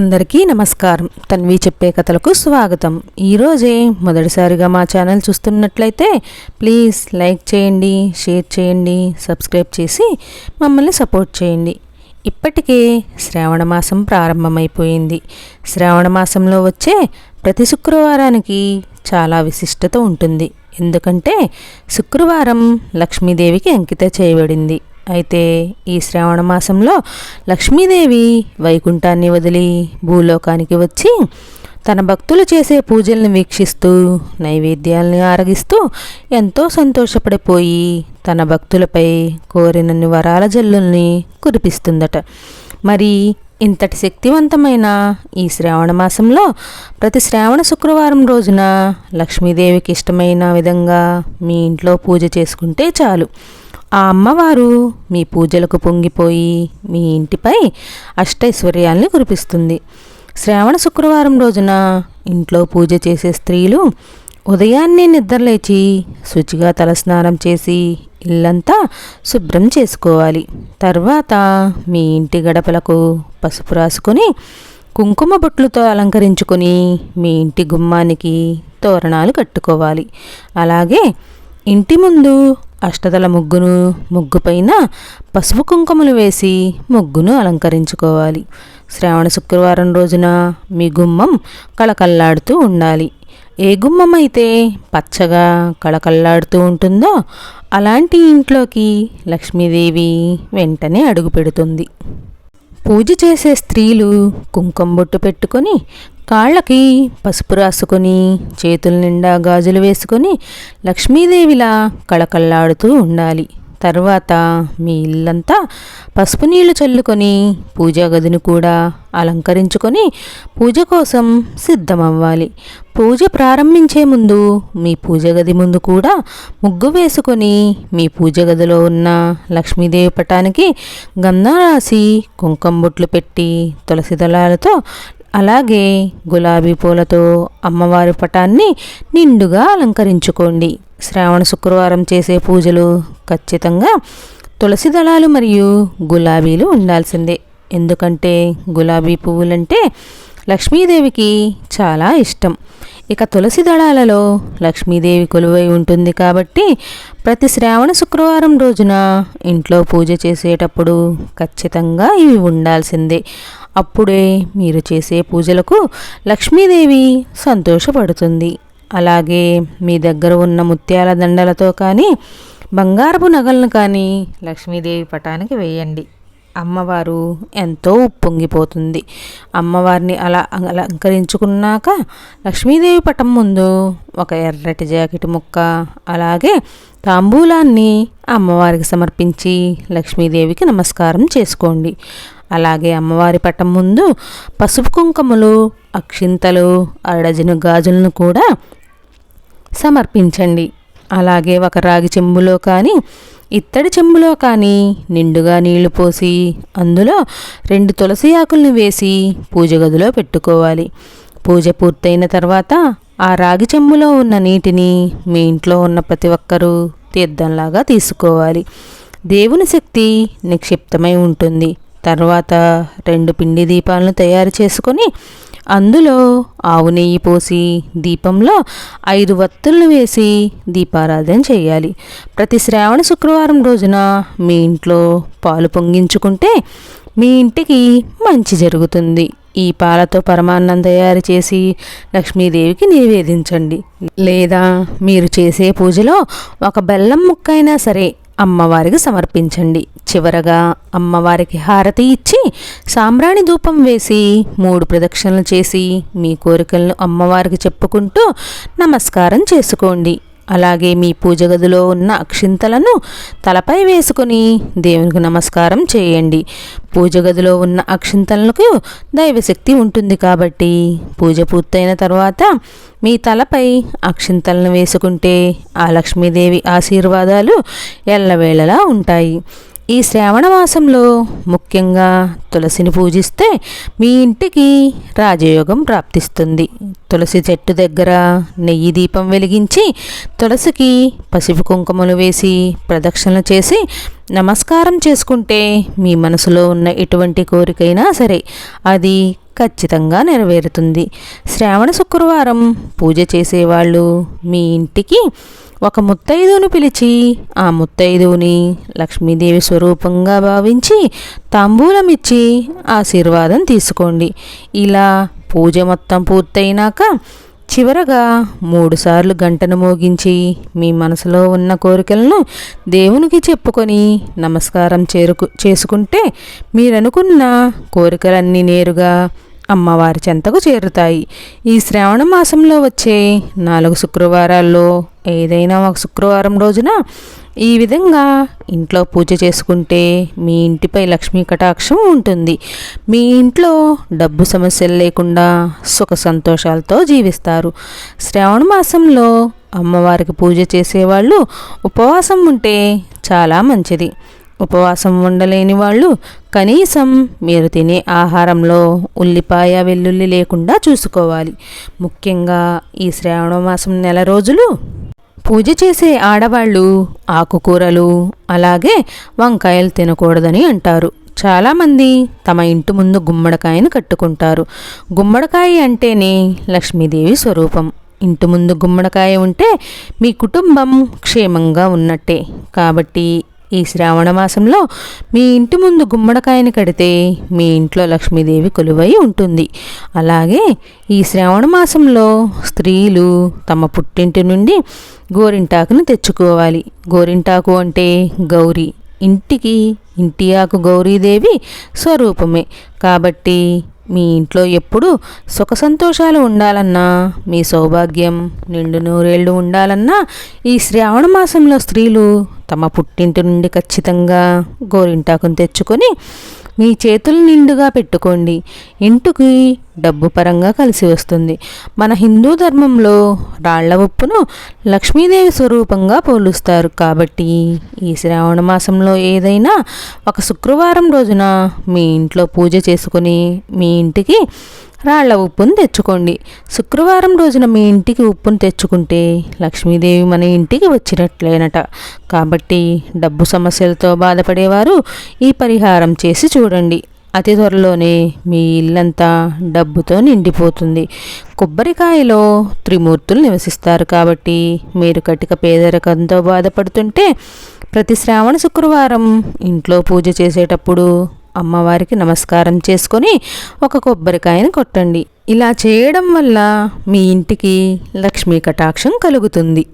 అందరికీ నమస్కారం. తన్వి చెప్పే కథలకు స్వాగతం. ఈరోజే మొదటిసారిగా మా ఛానల్ చూస్తున్నట్లయితే ప్లీజ్ లైక్ చేయండి, షేర్ చేయండి, సబ్స్క్రైబ్ చేసి మమ్మల్ని సపోర్ట్ చేయండి. ఇప్పటికే శ్రావణ మాసం ప్రారంభమైపోయింది. శ్రావణ మాసంలో వచ్చే ప్రతి శుక్రవారానికి చాలా విశిష్టత ఉంటుంది. ఎందుకంటే శుక్రవారం లక్ష్మీదేవికి అంకితం చేయబడింది. అయితే ఈ శ్రావణ మాసంలో లక్ష్మీదేవి వైకుంఠాన్ని వదిలి భూలోకానికి వచ్చి తన భక్తులు చేసే పూజలను వీక్షిస్తూ నైవేద్యాలను ఆరగిస్తూ ఎంతో సంతోషపడిపోయి తన భక్తులపై కోరినన్ని వరాల జల్లుల్ని కురిపిస్తుందట. మరి ఇంతటి శక్తివంతమైన ఈ శ్రావణ మాసంలో ప్రతి శ్రావణ శుక్రవారం రోజున లక్ష్మీదేవికి ఇష్టమైన విధంగా మీ ఇంట్లో పూజ చేసుకుంటే చాలు. ఆ అమ్మవారు మీ పూజలకు పొంగిపోయి మీ ఇంటిపై అష్టైశ్వర్యాల్ని కురిపిస్తుంది. శ్రావణ శుక్రవారం రోజున ఇంట్లో పూజ చేసే స్త్రీలు ఉదయాన్నే నిద్రలేచి శుచిగా తలస్నానం చేసి ఇల్లంతా శుభ్రం చేసుకోవాలి. తర్వాత మీ ఇంటి గడపలకు పసుపు రాసుకొని కుంకుమ బొట్లతో అలంకరించుకొని మీ ఇంటి గుమ్మానికి తోరణాలు కట్టుకోవాలి. అలాగే ఇంటి ముందు అష్టదళ ముగ్గుపైన పసుపు కుంకుమలు వేసి ముగ్గును అలంకరించుకోవాలి. శ్రావణ శుక్రవారం రోజున మీ గుమ్మం కళకళ్లాడుతూ ఉండాలి. ఏ గుమ్మం అయితే పచ్చగా కళకళ్లాడుతూ ఉంటుందో అలాంటి ఇంట్లోకి లక్ష్మీదేవి వెంటనే అడుగు పెడుతుంది. పూజ చేసే స్త్రీలు కుంకుమ బొట్టు పెట్టుకొని కాళ్ళకి పసుపు రాసుకొని చేతుల నిండా గాజులు వేసుకొని లక్ష్మీదేవిలా కళకళ్లాడుతూ ఉండాలి. తర్వాత మీ ఇల్లంతా పసుపు నీళ్లు చల్లుకొని పూజా గదిని కూడా అలంకరించుకొని పూజ కోసం సిద్ధమవ్వాలి. పూజ ప్రారంభించే ముందు మీ పూజ గది ముందు కూడా ముగ్గు వేసుకొని మీ పూజ గదిలో ఉన్న లక్ష్మీదేవి పటానికి గంధం రాసి కుంకుమ బొట్లు పెట్టి తులసి దళాలతో అలాగే గులాబీ పూలతో అమ్మవారి పటాన్ని నిండుగా అలంకరించుకోండి. శ్రావణ శుక్రవారం చేసే పూజలు ఖచ్చితంగా తులసి దళాలు మరియు గులాబీలు ఉండాల్సిందే. ఎందుకంటే గులాబీ పువ్వులంటే లక్ష్మీదేవికి చాలా ఇష్టం. ఇక తులసి దళాలలో లక్ష్మీదేవి కొలువై ఉంటుంది కాబట్టి ప్రతి శ్రావణ శుక్రవారం రోజున ఇంట్లో పూజ చేసేటప్పుడు ఖచ్చితంగా ఇవి ఉండాల్సిందే. అప్పుడే మీరు చేసే పూజలకు లక్ష్మీదేవి సంతోషపడుతుంది. అలాగే మీ దగ్గర ఉన్న ముత్యాల దండలతో కానీ బంగారపు నగలను కానీ లక్ష్మీదేవి పటానికి వేయండి. అమ్మవారు ఎంతో ఉప్పొంగిపోతుంది. అమ్మవారిని అలా అలంకరించుకున్నాక లక్ష్మీదేవి పటం ముందు ఒక ఎర్రటి జాకెట్ ముక్క అలాగే తాంబూలాన్ని అమ్మవారికి సమర్పించి లక్ష్మీదేవికి నమస్కారం చేసుకోండి. అలాగే అమ్మవారి పటం ముందు పసుపు కుంకుమలు, అక్షింతలు, అరడజను గాజులను కూడా సమర్పించండి. అలాగే ఒక రాగి చెంబులో కానీ ఇత్తడి చెంబులో కానీ నిండుగా నీళ్లు పోసి అందులో 2 తులసి ఆకుల్ని వేసి పూజ గదిలో పెట్టుకోవాలి. పూజ పూర్తయిన తర్వాత ఆ రాగి చెంబులో ఉన్న నీటిని మీ ఇంట్లో ఉన్న ప్రతి ఒక్కరూ తీర్థంలాగా తీసుకోవాలి. దేవుని శక్తి నిక్షిప్తమై ఉంటుంది. తర్వాత 2 పిండి దీపాలను తయారు చేసుకొని అందులో ఆవు నెయ్యి పోసి దీపంలో 5 వత్తులను వేసి దీపారాధన చేయాలి. ప్రతి శ్రావణ శుక్రవారం రోజున మీ ఇంట్లో పాలు పొంగించుకుంటే మీ ఇంటికి మంచి జరుగుతుంది. ఈ పాలతో పరమాన్నం తయారు చేసి లక్ష్మీదేవికి నివేదించండి. లేదా మీరు చేసే పూజలో ఒక బెల్లం ముక్క అయినా సరే అమ్మవారికి సమర్పించండి. చివరగా అమ్మవారికి హారతి ఇచ్చి సాంబ్రాణి ధూపం వేసి 3 ప్రదక్షిణలు చేసి మీ కోరికలను అమ్మవారికి చెప్పుకుంటూ నమస్కారం చేసుకోండి. అలాగే మీ పూజ గదిలో ఉన్న అక్షింతలను తలపై వేసుకొని దేవునికి నమస్కారం చేయండి. పూజ గదిలో ఉన్న అక్షింతలకు దైవశక్తి ఉంటుంది కాబట్టి పూజ పూర్తయిన తర్వాత మీ తలపై అక్షింతలను వేసుకుంటే ఆ లక్ష్మీదేవి ఆశీర్వాదాలు ఎల్లవేళలా ఉంటాయి. ఈ శ్రావణ మాసంలో ముఖ్యంగా తులసిని పూజిస్తే మీ ఇంటికి రాజయోగం ప్రాప్తిస్తుంది. తులసి చెట్టు దగ్గర నెయ్యి దీపం వెలిగించి తులసికి పసుపు కుంకుమలు వేసి ప్రదక్షిణలు చేసి నమస్కారం చేసుకుంటే మీ మనసులో ఉన్న ఎటువంటి కోరికైనా సరే అది ఖచ్చితంగా నెరవేరుతుంది. శ్రావణ శుక్రవారం పూజ చేసేవాళ్ళు మీ ఇంటికి ఒక ముత్తైదువును పిలిచి ఆ ముత్తైదువుని లక్ష్మీదేవి స్వరూపంగా భావించి తాంబూలం ఇచ్చి ఆశీర్వాదం తీసుకోండి. ఇలా పూజ మొత్తం పూర్తయినాక చివరగా 3 సార్లు గంటను మోగించి మీ మనసులో ఉన్న కోరికలను దేవునికి చెప్పుకొని నమస్కారం చేసుకుంటే మీరనుకున్న కోరికలన్నీ నేరుగా అమ్మవారి చెంతకు చేరుతాయి. ఈ శ్రావణ మాసంలో వచ్చే 4 శుక్రవారాల్లో ఏదైనా ఒక శుక్రవారం రోజున ఈ విధంగా ఇంట్లో పూజ చేసుకుంటే మీ ఇంటిపై లక్ష్మీ కటాక్షం ఉంటుంది. మీ ఇంట్లో డబ్బు సమస్యలు లేకుండా సుఖ సంతోషాలతో జీవిస్తారు. శ్రావణ మాసంలో అమ్మవారికి పూజ చేసేవాళ్ళు ఉపవాసం ఉంటే చాలా మంచిది. ఉపవాసం ఉండలేని వాళ్ళు కనీసం మీరు తినే ఆహారంలో ఉల్లిపాయ వెల్లుల్లి లేకుండా చూసుకోవాలి. ముఖ్యంగా ఈ శ్రావణ మాసం నెల రోజులు పూజ చేసే ఆడవాళ్ళు ఆకుకూరలు అలాగే వంకాయలు తినకూడదని అంటారు. చాలామంది తమ ఇంటి ముందు గుమ్మడికాయను కట్టుకుంటారు. గుమ్మడికాయ అంటేనే లక్ష్మీదేవి స్వరూపం. ఇంటి ముందు గుమ్మడికాయ ఉంటే మీ కుటుంబం క్షేమంగా ఉన్నట్టే. కాబట్టి ఈ శ్రావణ మాసంలో మీ ఇంటి ముందు గుమ్మడికాయని కడితే మీ ఇంట్లో లక్ష్మీదేవి కొలువై ఉంటుంది. అలాగే ఈ శ్రావణ మాసంలో స్త్రీలు తమ పుట్టింటి నుండి గోరింటాకును తెచ్చుకోవాలి. గోరింటాకు అంటే గౌరీ, ఇంటి ఆకు గౌరీదేవి స్వరూపమే. కాబట్టి మీ ఇంట్లో ఎప్పుడూ సుఖ సంతోషాలు ఉండాలన్నా, మీ సౌభాగ్యం నిండు నూరేళ్లు ఉండాలన్నా ఈ శ్రావణ మాసంలో స్త్రీలు తమ పుట్టింటి నుండి ఖచ్చితంగా గోరింటాకును తెచ్చుకొని మీ చేతులు నిండుగా పెట్టుకోండి. ఇంటికి డబ్బు పరంగా కలిసి వస్తుంది. మన హిందూ ధర్మంలో రాళ్ల ఉప్పును లక్ష్మీదేవి స్వరూపంగా పోలుస్తారు. కాబట్టి ఈ శ్రావణ మాసంలో ఏదైనా ఒక శుక్రవారం రోజున మీ ఇంట్లో పూజ చేసుకుని మీ ఇంటికి రాళ్ల ఉప్పును తెచ్చుకోండి. శుక్రవారం రోజున మీ ఇంటికి ఉప్పును తెచ్చుకుంటే లక్ష్మీదేవి మన ఇంటికి వచ్చినట్లేనట. కాబట్టి డబ్బు సమస్యలతో బాధపడేవారు ఈ పరిహారం చేసి చూడండి. అతి త్వరలోనే మీ ఇల్లంతా డబ్బుతో నిండిపోతుంది. కొబ్బరికాయలో త్రిమూర్తులు నివసిస్తారు. కాబట్టి మీరు కటిక పేదరికంతో బాధపడుతుంటే ప్రతి శ్రావణ శుక్రవారం ఇంట్లో పూజ చేసేటప్పుడు అమ్మవారికి నమస్కారం చేసుకొని ఒక కొబ్బరికాయను కొట్టండి. ఇలా చేయడం వల్ల మీ ఇంటికి లక్ష్మీ కటాక్షం కలుగుతుంది.